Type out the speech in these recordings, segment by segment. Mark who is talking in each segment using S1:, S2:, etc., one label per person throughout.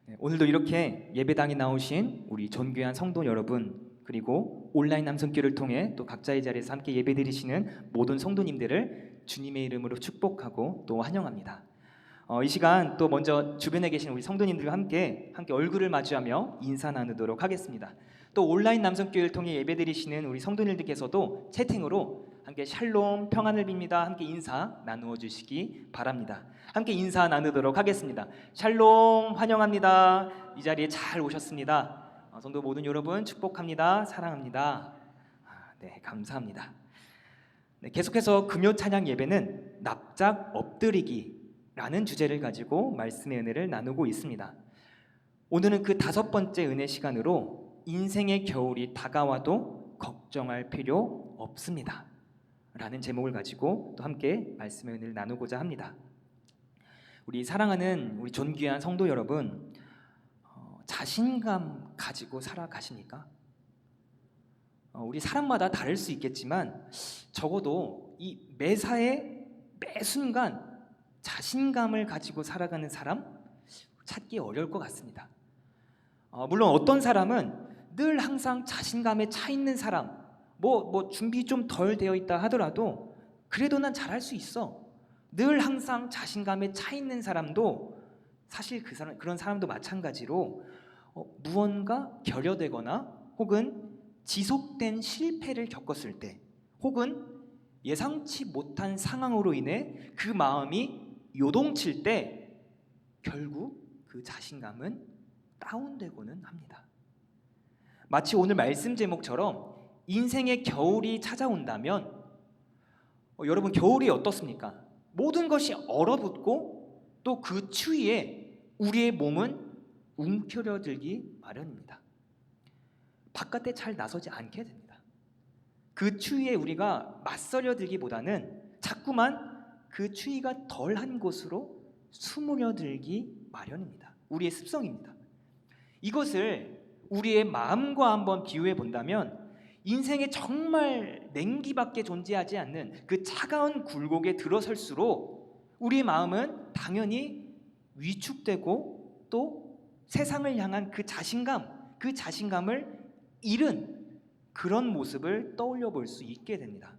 S1: 네, 오늘도 이렇게 예배당에 나오신 우리 존귀한 성도 여러분, 그리고 온라인 남성교를 통해 또 각자의 자리에서 함께 예배드리시는 모든 성도님들을 주님의 이름으로 축복하고 또 환영합니다. 이 시간 또 먼저 주변에 계신 우리 성도님들과 함께 얼굴을 마주하며 인사 나누도록 하겠습니다. 또 온라인 남성교회를 통해 예배드리시는 우리 성도님들께서도 채팅으로 함께 샬롬 평안을 빕니다. 함께 인사 나누어 주시기 바랍니다. 함께 인사 나누도록 하겠습니다. 샬롬 환영합니다. 이 자리에 잘 오셨습니다. 성도 모든 여러분 축복합니다. 사랑합니다. 네, 감사합니다. 네, 계속해서 금요 찬양 예배는 납작 엎드리기라는 주제를 가지고 말씀의 은혜를 나누고 있습니다. 오늘은 그 5번째 은혜 시간으로 인생의 겨울이 다가와도 걱정할 필요 없습니다 라는 제목을 가지고 또 함께 말씀의 은혜를 나누고자 합니다. 우리 사랑하는 우리 존귀한 성도 여러분, 자신감 가지고 살아가십니까? 우리 사람마다 다를 수 있겠지만 적어도 이 매사에 매 순간 자신감을 가지고 살아가는 사람 찾기 어려울 것 같습니다. 물론 어떤 사람은 늘 항상 자신감에 차 있는 사람, 뭐 준비 좀 덜 되어 있다 하더라도 그래도 난 잘할 수 있어, 늘 항상 자신감에 차 있는 사람도 사실 그런 사람도 마찬가지로 무언가 결여되거나 혹은 지속된 실패를 겪었을 때, 혹은 예상치 못한 상황으로 인해 그 마음이 요동칠 때 결국 그 자신감은 다운되고는 합니다. 마치 오늘 말씀 제목처럼 인생의 겨울이 찾아온다면, 여러분 겨울이 어떻습니까? 모든 것이 얼어붙고 또 그 추위에 우리의 몸은 움켜려들기 마련입니다. 바깥에 잘 나서지 않게 됩니다. 그 추위에 우리가 맞서려들기보다는 자꾸만 그 추위가 덜한 곳으로 숨으려들기 마련입니다. 우리의 습성입니다. 이것을 우리의 마음과 한번 비유해 본다면, 인생에 정말 냉기밖에 존재하지 않는 그 차가운 굴곡에 들어설수록 우리의 마음은 당연히 위축되고 또 세상을 향한 그 자신감을 잃은 그런 모습을 떠올려 볼 수 있게 됩니다.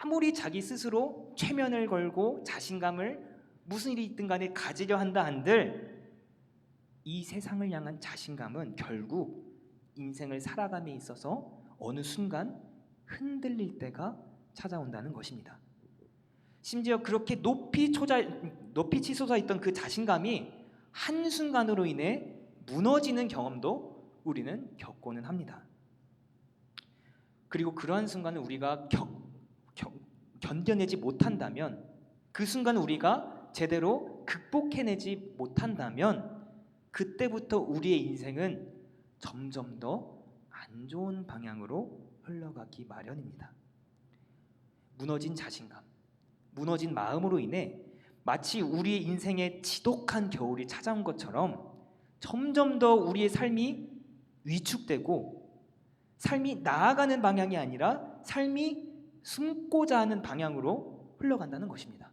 S1: 아무리 자기 스스로 최면을 걸고 자신감을 무슨 일이 있든 간에 가지려 한다 한들 이 세상을 향한 자신감은 결국 인생을 살아감에 있어서 어느 순간 흔들릴 때가 찾아온다는 것입니다. 심지어 그렇게 높이 치솟아 있던 그 자신감이 한순간으로 인해 무너지는 경험도 우리는 겪고는 합니다. 그리고 그러한 순간을 우리가 견뎌내지 못한다면, 그 순간을 우리가 제대로 극복해내지 못한다면 그때부터 우리의 인생은 점점 더 안 좋은 방향으로 흘러가기 마련입니다. 무너진 자신감, 무너진 마음으로 인해 마치 우리의 인생에 지독한 겨울이 찾아온 것처럼 점점 더 우리의 삶이 위축되고 삶이 나아가는 방향이 아니라 삶이 숨고자 하는 방향으로 흘러간다는 것입니다.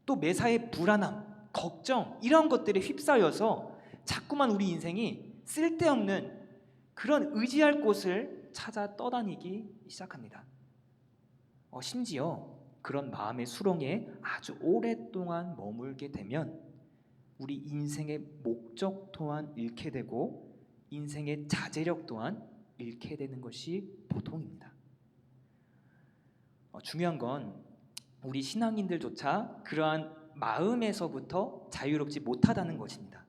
S1: 또 매사에 불안함, 걱정, 이런 것들에 휩싸여서 자꾸만 우리 인생이 쓸데없는 그런 의지할 곳을 찾아 떠다니기 시작합니다. 심지어 그런 마음의 수렁에 아주 오랫동안 머물게 되면 우리 인생의 목적 또한 잃게 되고 인생의 자제력 또한 잃게 되는 것이 보통입니다. 중요한 건 우리 신앙인들조차 그러한 마음에서부터 자유롭지 못하다는 것입니다.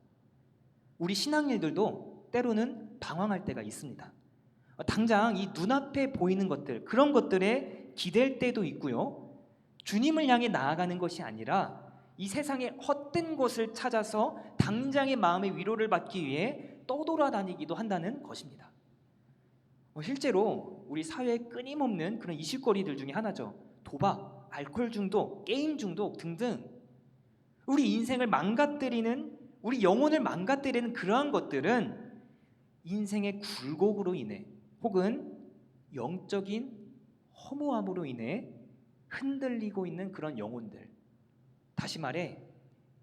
S1: 우리 신앙인들도 때로는 방황할 때가 있습니다. 당장 이 눈앞에 보이는 것들, 그런 것들에 기댈 때도 있고요, 주님을 향해 나아가는 것이 아니라 이 세상의 헛된 것을 찾아서 당장의 마음의 위로를 받기 위해 떠돌아다니기도 한다는 것입니다. 실제로 우리 사회에 끊임없는 그런 이슈거리들 중에 하나죠. 도박, 알코올 중독, 게임 중독 등등 우리 인생을 망가뜨리는, 우리 영혼을 망가뜨리는 그러한 것들은 인생의 굴곡으로 인해 혹은 영적인 허무함으로 인해 흔들리고 있는 그런 영혼들, 다시 말해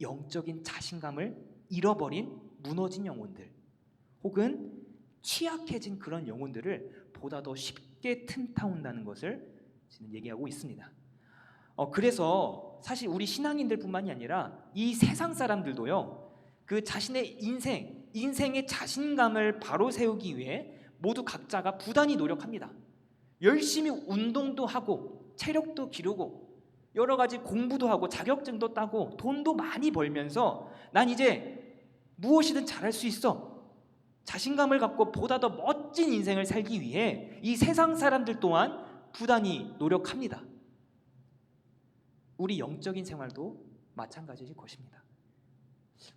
S1: 영적인 자신감을 잃어버린 무너진 영혼들, 혹은 취약해진 그런 영혼들을 보다 더 쉽게 틈타온다는 것을 지금 얘기하고 있습니다. 그래서 사실 우리 신앙인들뿐만이 아니라 이 세상 사람들도요, 그 자신의 인생의 자신감을 바로 세우기 위해 모두 각자가 부단히 노력합니다. 열심히 운동도 하고 체력도 기르고 여러 가지 공부도 하고 자격증도 따고 돈도 많이 벌면서 난 이제 무엇이든 잘할 수 있어, 자신감을 갖고 보다 더 멋진 인생을 살기 위해 이 세상 사람들 또한 부단히 노력합니다. 우리 영적인 생활도 마찬가지일 것입니다.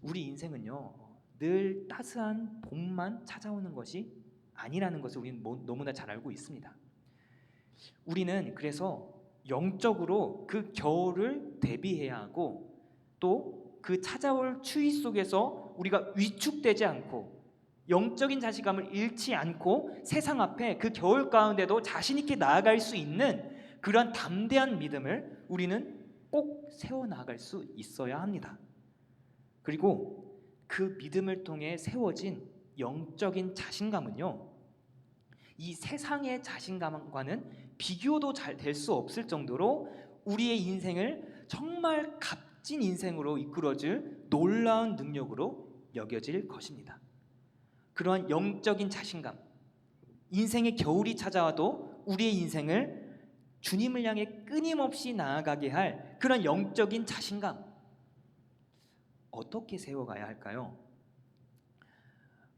S1: 우리 인생은요, 늘 따스한 봄만 찾아오는 것이 아니라는 것을 우리는 너무나 잘 알고 있습니다. 우리는 그래서 영적으로 그 겨울을 대비해야 하고, 또 그 찾아올 추위 속에서 우리가 위축되지 않고 영적인 자신감을 잃지 않고 세상 앞에 그 겨울 가운데도 자신 있게 나아갈 수 있는 그런 담대한 믿음을 우리는 꼭 세워나갈 수 있어야 합니다. 그리고 그 믿음을 통해 세워진 영적인 자신감은요, 이 세상의 자신감과는 비교도 잘 될 수 없을 정도로 우리의 인생을 정말 값진 인생으로 이끌어줄 놀라운 능력으로 여겨질 것입니다. 그러한 영적인 자신감, 인생의 겨울이 찾아와도 우리의 인생을 주님을 향해 끊임없이 나아가게 할 그런 영적인 자신감, 어떻게 세워가야 할까요?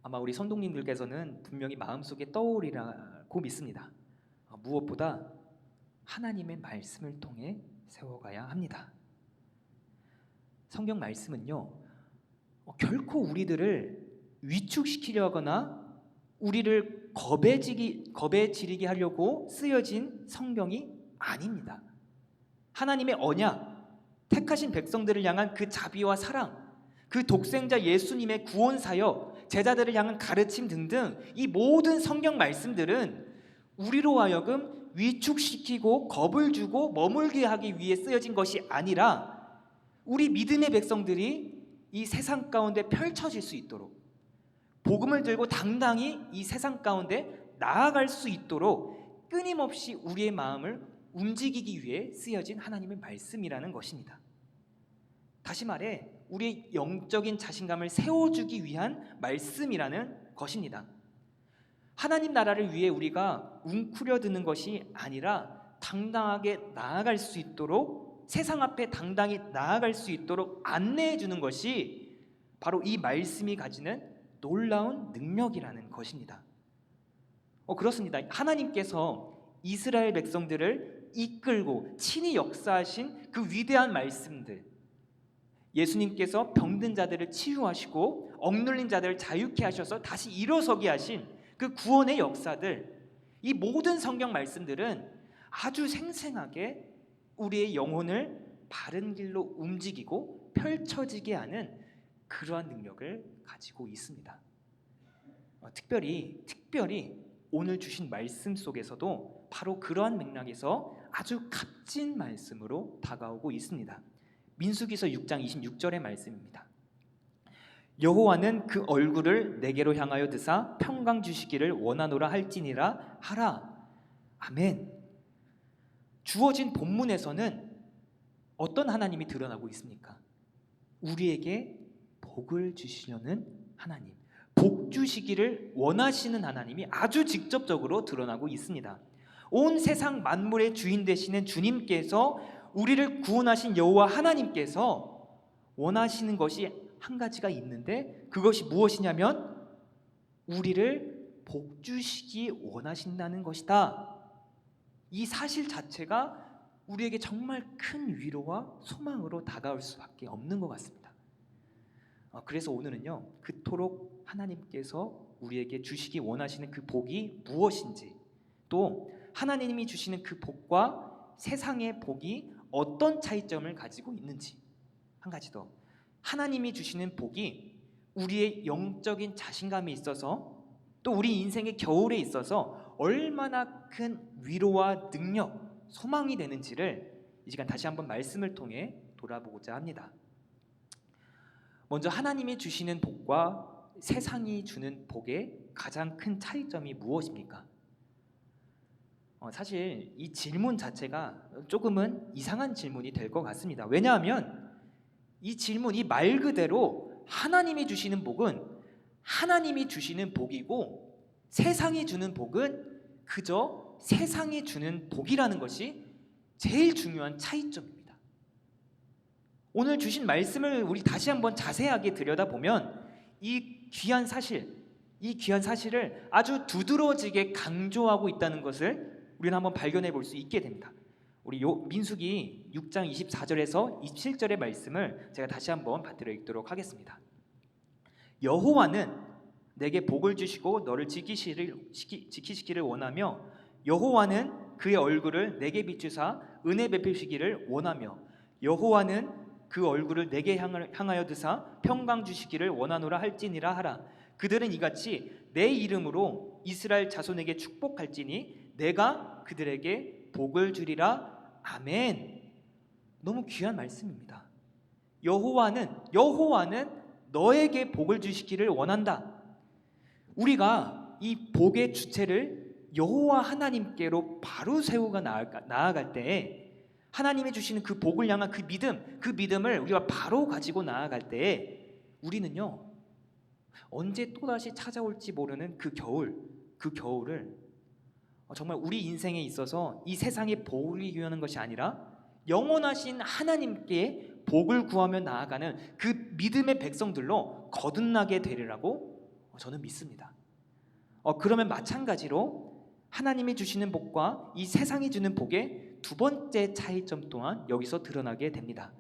S1: 아마 우리 선동님들께서는 분명히 마음속에 떠오르리라고 믿습니다. 무엇보다 하나님의 말씀을 통해 세워가야 합니다. 성경 말씀은요, 결코 우리들을 위축시키려 하거나 우리를 겁에 지르게 하려고 쓰여진 성경이 아닙니다. 하나님의 언약, 택하신 백성들을 향한 그 자비와 사랑, 그 독생자 예수님의 구원 사역, 제자들을 향한 가르침 등등 이 모든 성경 말씀들은 우리로 하여금 위축시키고 겁을 주고 머물게 하기 위해 쓰여진 것이 아니라 우리 믿음의 백성들이 이 세상 가운데 펼쳐질 수 있도록, 복음을 들고 당당히 이 세상 가운데 나아갈 수 있도록 끊임없이 우리의 마음을 움직이기 위해 쓰여진 하나님의 말씀이라는 것입니다. 다시 말해 우리의 영적인 자신감을 세워주기 위한 말씀이라는 것입니다. 하나님 나라를 위해 우리가 웅크려드는 것이 아니라 당당하게 나아갈 수 있도록, 세상 앞에 당당히 나아갈 수 있도록 안내해 주는 것이 바로 이 말씀이 가지는 놀라운 능력이라는 것입니다. 그렇습니다. 하나님께서 이스라엘 백성들을 이끌고 친히 역사하신 그 위대한 말씀들, 예수님께서 병든 자들을 치유하시고 억눌린 자들을 자유케 하셔서 다시 일어서게 하신 그 구원의 역사들, 이 모든 성경 말씀들은 아주 생생하게 우리의 영혼을 바른 길로 움직이고 펼쳐지게 하는 그러한 능력을 가지고 있습니다. 특별히 오늘 주신 말씀 속에서도 바로 그러한 맥락에서 아주 값진 말씀으로 다가오고 있습니다. 민수기서 6장 26절의 말씀입니다. 여호와는 그 얼굴을 내게로 향하여 드사 평강 주시기를 원하노라 할지니라 하라. 아멘. 주어진 본문에서는 어떤 하나님이 드러나고 있습니까? 우리에게 복을 주시려는 하나님, 복 주시기를 원하시는 하나님이 아주 직접적으로 드러나고 있습니다. 온 세상 만물의 주인 되시는 주님께서, 우리를 구원하신 여호와 하나님께서 원하시는 것이 한 가지가 있는데, 그것이 무엇이냐면 우리를 복 주시기 원하신다는 것이다. 이 사실 자체가 우리에게 정말 큰 위로와 소망으로 다가올 수밖에 없는 것 같습니다. 그래서 오늘은요, 그토록 하나님께서 우리에게 주시기 원하시는 그 복이 무엇인지, 또 하나님이 주시는 그 복과 세상의 복이 어떤 차이점을 가지고 있는지, 한 가지 더, 하나님이 주시는 복이 우리의 영적인 자신감에 있어서, 또 우리 인생의 겨울에 있어서 얼마나 큰 위로와 능력, 소망이 되는지를 이 시간 다시 한번 말씀을 통해 돌아보고자 합니다. 먼저 하나님이 주시는 복과 세상이 주는 복의 가장 큰 차이점이 무엇입니까? 사실 이 질문 자체가 조금은 이상한 질문이 될 것 같습니다. 왜냐하면 이 질문, 이 말 그대로 하나님이 주시는 복은 하나님이 주시는 복이고 세상이 주는 복은 그저 세상이 주는 복이라는 것이 제일 중요한 차이점입니다. 오늘 주신 말씀을 우리 다시 한번 자세하게 들여다보면 이 귀한 사실을 아주 두드러지게 강조하고 있다는 것을 우리는 한번 발견해 볼 수 있게 됩니다. 우리 민수기 6장 24절에서 27절의 말씀을 제가 다시 한번 받들어 읽도록 하겠습니다. 여호와는 내게 복을 주시고 너를 지키시기를 원하며 여호와는 그의 얼굴을 내게 비추사 은혜 베푸시기를 원하며 여호와는 그 얼굴을 내게 향하여 드사 평강 주시기를 원하노라 할지니라 하라. 그들은 이같이 내 이름으로 이스라엘 자손에게 축복할지니 내가 그들에게 복을 주리라. 아멘. 너무 귀한 말씀입니다. 여호와는 너에게 복을 주시기를 원한다. 우리가 이 복의 주체를 여호와 하나님께로 바로 세우고 나아갈 때에 하나님이 주시는 그 복을 향한 그 믿음을 우리가 바로 가지고 나아갈 때에 우리는요, 언제 또다시 찾아올지 모르는 그 겨울을 정말 우리 인생에 있어서 이 세상에 복을 위하는 것이 아니라 영원하신 하나님께 복을 구하며 나아가는 그 믿음의 백성들로 거듭나게 되리라고 저는 믿습니다. 그러면 마찬가지로 하나님이 주시는 복과 이 세상이 주는 복의 두 번째 차이점 또한 여기서 드러나게 됩니다.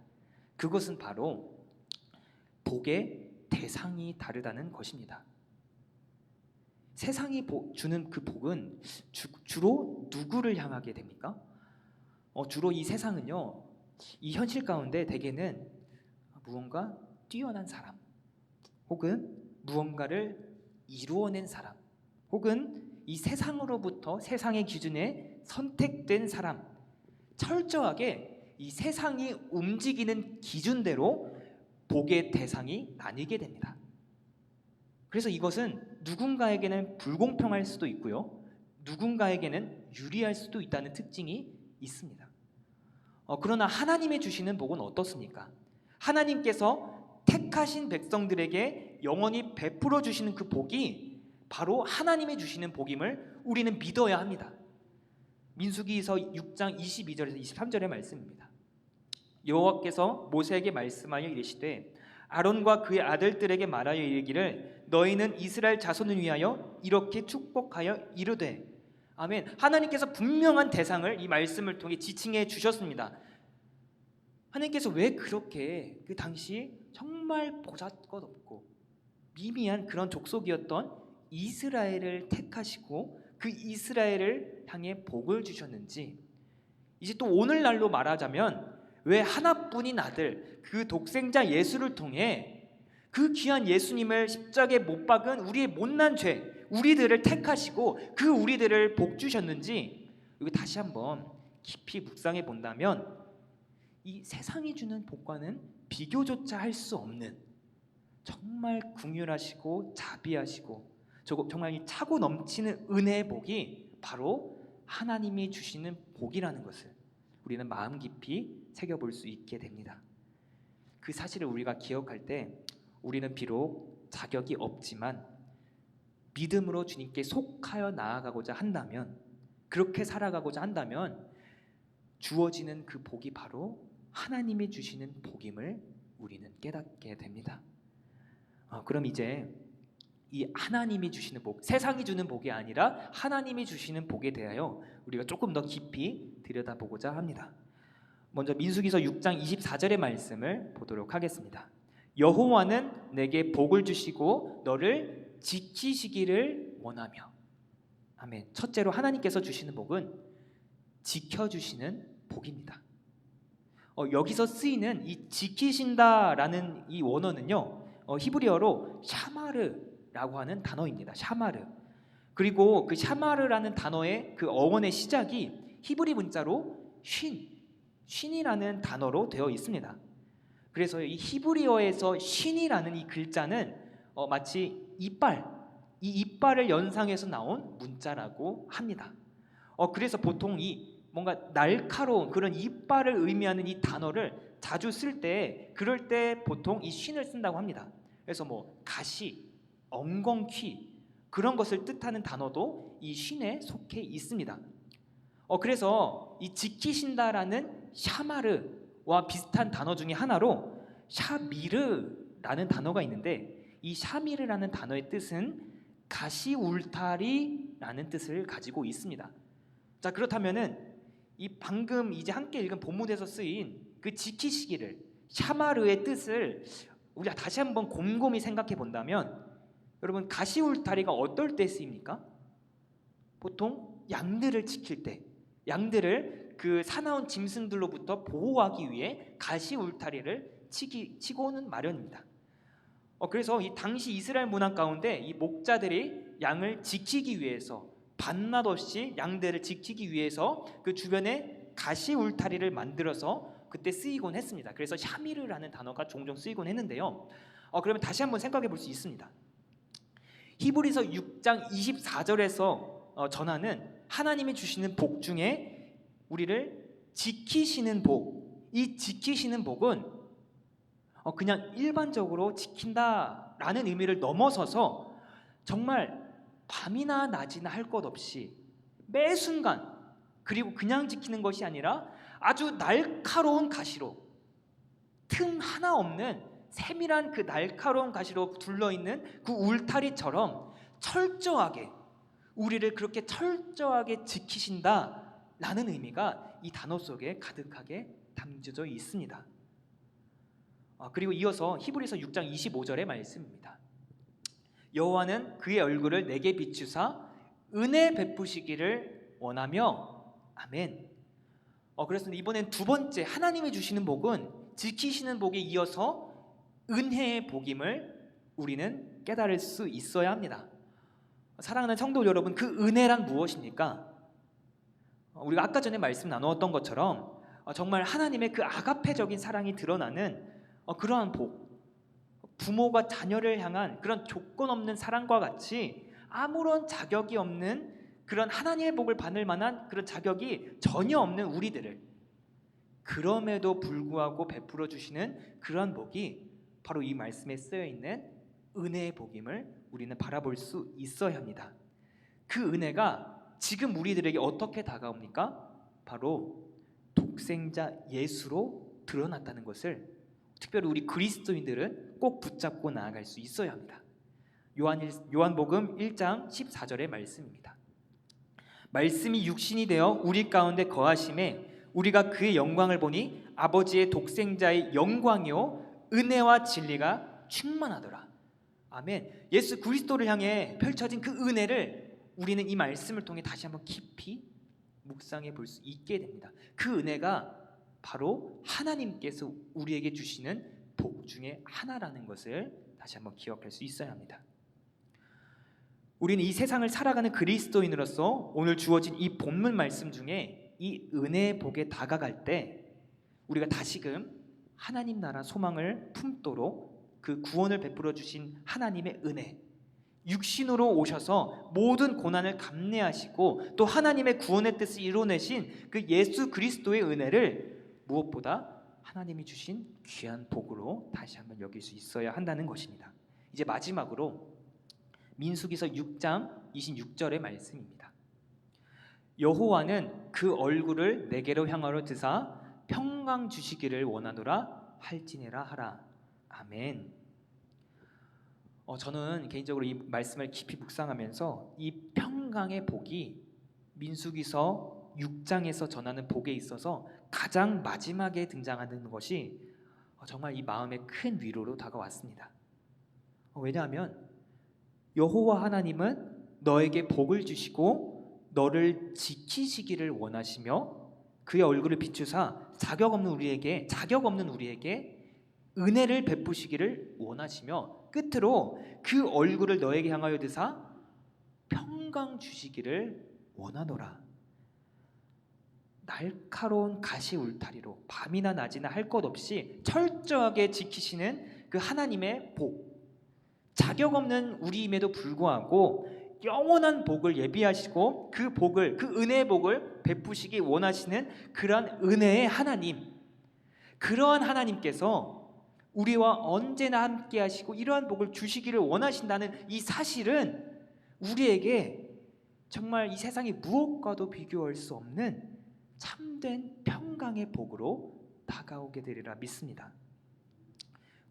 S1: 그것은 바로 복의 대상이 다르다는 것입니다. 세상이 주는 그 복은 주로 누구를 향하게 됩니까? 주로 이 세상은요, 이 현실 가운데 대개는 무언가 뛰어난 사람, 혹은 무언가를 이루어낸 사람, 혹은 이 세상으로부터 세상의 기준에 선택된 사람, 철저하게 이 세상이 움직이는 기준대로 복의 대상이 나뉘게 됩니다. 그래서 이것은 누군가에게는 불공평할 수도 있고요, 누군가에게는 유리할 수도 있다는 특징이 있습니다. 그러나 하나님이 주시는 복은 어떻습니까? 하나님께서 택하신 백성들에게 영원히 베풀어 주시는 그 복이 바로 하나님이 주시는 복임을 우리는 믿어야 합니다. 민수기서 6장 22절에서 23절의 말씀입니다. 여호와께서 모세에게 말씀하여 이르시되 아론과 그의 아들들에게 말하여 이르기를 너희는 이스라엘 자손을 위하여 이렇게 축복하여 이르되. 아멘. 하나님께서 분명한 대상을 이 말씀을 통해 지칭해 주셨습니다. 하나님께서 왜 그렇게 그 당시 정말 보잘것없고 미미한 그런 족속이었던 이스라엘을 택하시고 그 이스라엘을 향해 복을 주셨는지, 이제 또 오늘날로 말하자면 왜 하나뿐인 아들 그 독생자 예수를 통해 그 귀한 예수님을 십자가에 못 박은 우리의 못난 죄 우리들을 택하시고 그 우리들을 복 주셨는지, 이거 다시 한번 깊이 묵상해 본다면 이 세상이 주는 복과는 비교조차 할 수 없는 정말 긍휼하시고 자비하시고 정말 이 차고 넘치는 은혜의 복이 바로 하나님이 주시는 복이라는 것을 우리는 마음 깊이 새겨볼 수 있게 됩니다. 그 사실을 우리가 기억할 때 우리는 비록 자격이 없지만 믿음으로 주님께 속하여 나아가고자 한다면, 그렇게 살아가고자 한다면 주어지는 그 복이 바로 하나님이 주시는 복임을 우리는 깨닫게 됩니다. 그럼 이제 이 하나님이 주시는 복, 세상이 주는 복이 아니라 하나님이 주시는 복에 대하여 우리가 조금 더 깊이 들여다보고자 합니다. 먼저 민수기서 6장 24절의 말씀을 보도록 하겠습니다. 여호와는 내게 복을 주시고 너를 지키시기를 원하며. 아멘. 첫째로 하나님께서 주시는 복은 지켜주시는 복입니다. 여기서 쓰이는 이 지키신다라는 이 원어는요, 히브리어로 샤마르라고 하는 단어입니다. 샤마르. 그리고 그 샤마르라는 단어의 그 어원의 시작이 히브리 문자로 쉰이라는 단어로 되어 있습니다. 그래서 이 히브리어에서 신이라는 이 글자는 마치 이빨, 이 이빨을 연상해서 나온 문자라고 합니다. 그래서 보통 이 뭔가 날카로운 그런 이빨을 의미하는 이 단어를 자주 쓸 때, 그럴 때 보통 이 신을 쓴다고 합니다. 그래서 뭐 가시, 엉겅퀴 그런 것을 뜻하는 단어도 이 신에 속해 있습니다. 그래서 이 지키신다라는 샤마르와 비슷한 단어 중에 하나로 샤미르라는 단어가 있는데, 이 샤미르라는 단어의 뜻은 가시 울타리라는 뜻을 가지고 있습니다. 자, 그렇다면은 이 방금 이제 함께 읽은 본문에서 쓰인 그 지키시기를, 샤마르의 뜻을 우리가 다시 한번 곰곰이 생각해 본다면, 여러분 가시 울타리가 어떨 때 쓰입니까? 보통 양들을 지킬 때, 양들을 그 사나운 짐승들로부터 보호하기 위해 가시 울타리를 치고는 마련입니다. 그래서 이 당시 이스라엘 문화 가운데 이 목자들이 양을 지키기 위해서, 밤낮 없이 양들을 지키기 위해서 그 주변에 가시 울타리를 만들어서 그때 쓰이곤 했습니다. 그래서 샤미르라는 단어가 종종 쓰이곤 했는데요. 그러면 다시 한번 생각해 볼 수 있습니다. 히브리서 6장 24절에서 전하는 하나님이 주시는 복 중에 우리를 지키시는 복, 이 지키시는 복은 그냥 일반적으로 지킨다라는 의미를 넘어서서 정말 밤이나 낮이나 할 것 없이 매 순간, 그리고 그냥 지키는 것이 아니라 아주 날카로운 가시로, 틈 하나 없는 세밀한 그 날카로운 가시로 둘러있는 그 울타리처럼 철저하게, 우리를 그렇게 철저하게 지키신다라는 의미가 이 단어 속에 가득하게 담겨져 있습니다. 그리고 이어서 히브리서 6장 25절의 말씀입니다. 여호와는 그의 얼굴을 내게 비추사 은혜 베푸시기를 원하며. 아멘. 그래서 이번엔 두 번째 하나님이 주시는 복은 지키시는 복에 이어서 은혜의 복임을 우리는 깨달을 수 있어야 합니다. 사랑하는 성도 여러분, 그 은혜란 무엇입니까? 우리가 아까 전에 말씀 나누었던 것처럼 정말 하나님의 그 아가페적인 사랑이 드러나는 그러한 복, 부모가 자녀를 향한 그런 조건 없는 사랑과 같이 아무런 자격이 없는 그런 하나님의 복을 받을 만한 그런 자격이 전혀 없는 우리들을, 그럼에도 불구하고 베풀어 주시는 그러한 복이 바로 이 말씀에 쓰여 있는 은혜의 복임을 우리는 바라볼 수 있어야 합니다. 그 은혜가 지금 우리들에게 어떻게 다가옵니까? 바로 독생자 예수로 드러났다는 것을 특별히 우리 그리스도인들은 꼭 붙잡고 나아갈 수 있어야 합니다. 요한복음 1장 14절의 말씀입니다. 말씀이 육신이 되어 우리 가운데 거하심에 우리가 그의 영광을 보니 아버지의 독생자의 영광이요 은혜와 진리가 충만하더라. 아멘. 예수 그리스도를 향해 펼쳐진 그 은혜를 우리는 이 말씀을 통해 다시 한번 깊이 묵상해 볼 수 있게 됩니다. 그 은혜가 바로 하나님께서 우리에게 주시는 복 중에 하나라는 것을 다시 한번 기억할 수 있어야 합니다. 우리는 이 세상을 살아가는 그리스도인으로서 오늘 주어진 이 본문 말씀 중에 이 은혜의 복에 다가갈 때 우리가 다시금 하나님 나라 소망을 품도록 그 구원을 베풀어 주신 하나님의 은혜, 육신으로 오셔서 모든 고난을 감내하시고 또 하나님의 구원의 뜻을 이뤄내신 그 예수 그리스도의 은혜를 무엇보다 하나님이 주신 귀한 복으로 다시 한번 여길 수 있어야 한다는 것입니다. 이제 마지막으로 민수기서 6장 26절의 말씀입니다. 여호와는 그 얼굴을 내게로 향하여 드사 평강 주시기를 원하노라 할지니라 하라. 아멘. 저는 개인적으로 이 말씀을 깊이 묵상하면서 이 평강의 복이 민수기서 6장에서 전하는 복에 있어서 가장 마지막에 등장하는 것이 정말 이 마음에 큰 위로로 다가왔습니다. 왜냐하면 여호와 하나님은 너에게 복을 주시고 너를 지키시기를 원하시며 그의 얼굴을 비추사 자격 없는 우리에게 은혜를 베푸시기를 원하시며 끝으로 그 얼굴을 너에게 향하여 드사 평강 주시기를 원하노라. 날카로운 가시 울타리로 밤이나 낮이나 할 것 없이 철저하게 지키시는 그 하나님의 복, 자격 없는 우리임에도 불구하고 영원한 복을 예비하시고 그 복을, 그 은혜의 복을 베푸시기 원하시는 그러한 은혜의 하나님, 그러한 하나님께서 우리와 언제나 함께 하시고 이러한 복을 주시기를 원하신다는 이 사실은 우리에게 정말 이 세상의 무엇과도 비교할 수 없는 참된 평강의 복으로 다가오게 되리라 믿습니다.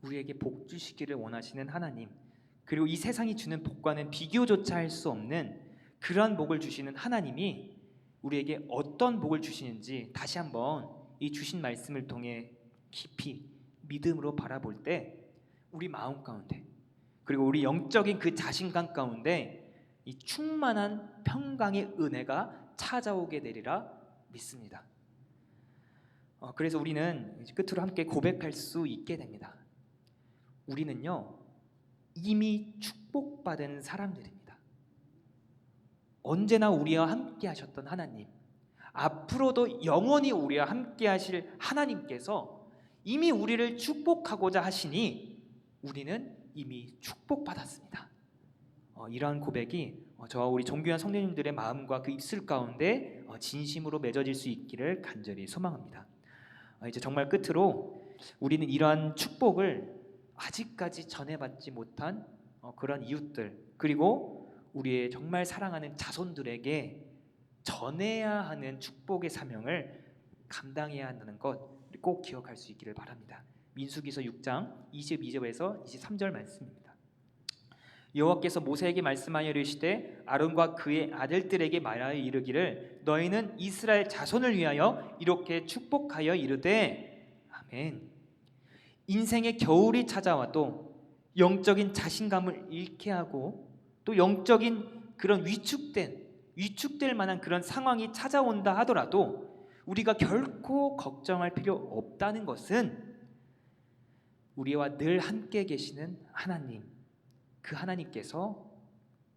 S1: 우리에게 복 주시기를 원하시는 하나님, 그리고 이 세상이 주는 복과는 비교조차 할 수 없는 그러한 복을 주시는 하나님이 우리에게 어떤 복을 주시는지 다시 한번 이 주신 말씀을 통해 깊이 믿음으로 바라볼 때 우리 마음 가운데, 그리고 우리 영적인 그 자신감 가운데 이 충만한 평강의 은혜가 찾아오게 되리라 믿습니다. 그래서 우리는 이제 끝으로 함께 고백할 수 있게 됩니다. 우리는요, 이미 축복받은 사람들입니다. 언제나 우리와 함께 하셨던 하나님, 앞으로도 영원히 우리와 함께 하실 하나님께서 이미 우리를 축복하고자 하시니 우리는 이미 축복받았습니다. 이러한 고백이 저와 우리 존귀한 성도님들의 마음과 그 입술 가운데 진심으로 맺어질 수 있기를 간절히 소망합니다. 이제 정말 끝으로 우리는 이러한 축복을 아직까지 전해받지 못한 그런 이웃들, 그리고 우리의 정말 사랑하는 자손들에게 전해야 하는 축복의 사명을 감당해야 한다는 것 꼭 기억할 수 있기를 바랍니다. 민수기서 6장 22절에서 23절 말씀입니다. 여호와께서 모세에게 말씀하여 이르시되 아론과 그의 아들들에게 말하여 이르기를 너희는 이스라엘 자손을 위하여 이렇게 축복하여 이르되 아멘. 인생의 겨울이 찾아와도 영적인 자신감을 잃게 하고 또 영적인 그런 위축될 만한 그런 상황이 찾아온다 하더라도 우리가 결코 걱정할 필요 없다는 것은 우리와 늘 함께 계시는 하나님, 그 하나님께서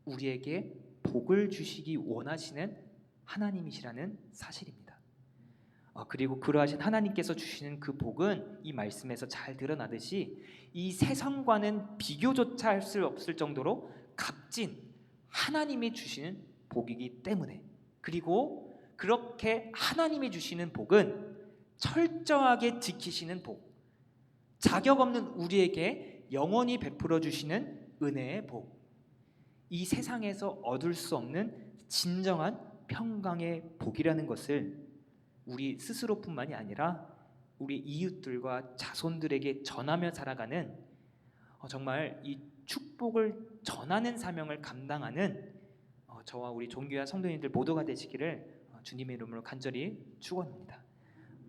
S1: 우리에게 복을 주시기 원하시는 하나님이시라는 사실입니다. 그리고 그러하신 하나님께서 주시는 그 복은 이 말씀에서 잘 드러나듯이 이 세상과는 비교조차 할 수 없을 정도로 값진 하나님이 주시는 복이기 때문에, 그리고 그렇게 하나님이 주시는 복은 철저하게 지키시는 복, 자격 없는 우리에게 영원히 베풀어 주시는 은혜의 복, 이 세상에서 얻을 수 없는 진정한 평강의 복이라는 것을 우리 스스로뿐만이 아니라 우리 이웃들과 자손들에게 전하며 살아가는 정말 이 축복을 전하는 사명을 감당하는 저와 우리 존귀한 성도님들 모두가 되시기를 주님의 이름으로 간절히 축원합니다.